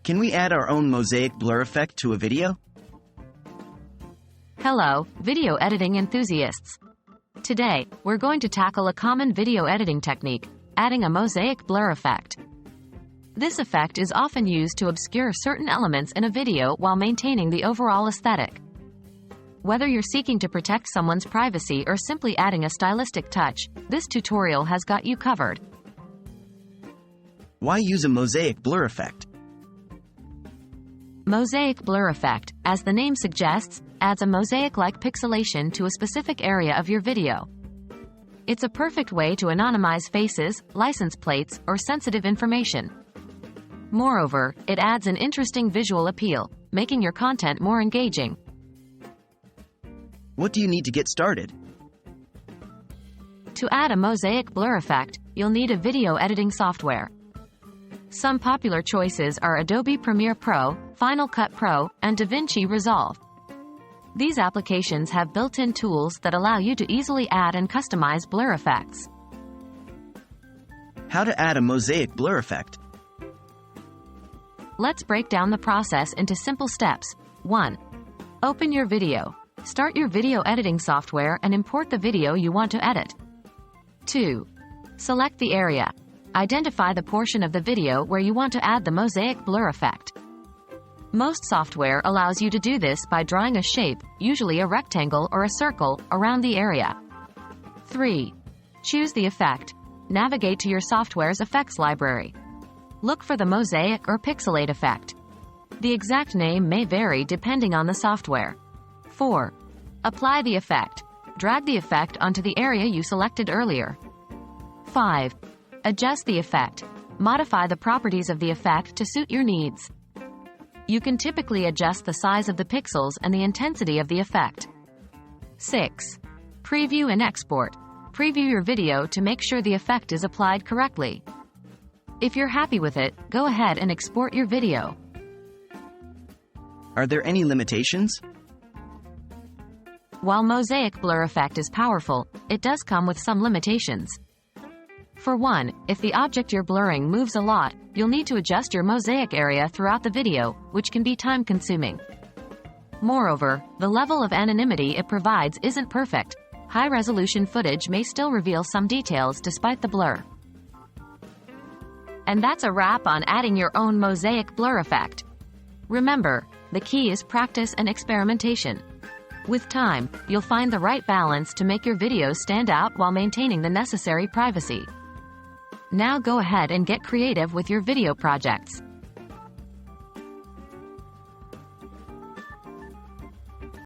Can we add our own mosaic blur effect to a video? Hello, video editing enthusiasts. Today, we're going to tackle a common video editing technique, adding a mosaic blur effect. This effect is often used to obscure certain elements in a video while maintaining the overall aesthetic. Whether you're seeking to protect someone's privacy or simply adding a stylistic touch, this tutorial has got you covered. Why use a mosaic blur effect? Mosaic blur effect, as the name suggests, adds a mosaic-like pixelation to a specific area of your video. It's a perfect way to anonymize faces, license plates, or sensitive information. Moreover, it adds an interesting visual appeal, making your content more engaging. What do you need to get started? To add a mosaic blur effect, you'll need a video editing software. Some popular choices are Adobe Premiere Pro, Final Cut Pro, and DaVinci Resolve. These applications have built-in tools that allow you to easily add and customize blur effects. How to add a mosaic blur effect? Let's break down the process into simple steps. 1. Open your video. Start your video editing software and import the video you want to edit. 2. Select the area. Identify the portion of the video where you want to add the mosaic blur effect. Most software allows you to do this by drawing a shape, usually a rectangle or a circle, around the area. 3. Choose the effect. Navigate to your software's effects library. Look for the mosaic or pixelate effect. The exact name may vary depending on the software. 4. Apply the effect. Drag the effect onto the area you selected earlier. 5. Adjust the effect. Modify the properties of the effect to suit your needs. You can typically adjust the size of the pixels and the intensity of the effect. 6. Preview and export. Preview your video to make sure the effect is applied correctly. If you're happy with it, go ahead and export your video. Are there any limitations? While mosaic blur effect is powerful, it does come with some limitations. For one, if the object you're blurring moves a lot, you'll need to adjust your mosaic area throughout the video, which can be time-consuming. Moreover, the level of anonymity it provides isn't perfect. High-resolution footage may still reveal some details despite the blur. And that's a wrap on adding your own mosaic blur effect. Remember, the key is practice and experimentation. With time, you'll find the right balance to make your videos stand out while maintaining the necessary privacy. Now go ahead and get creative with your video projects.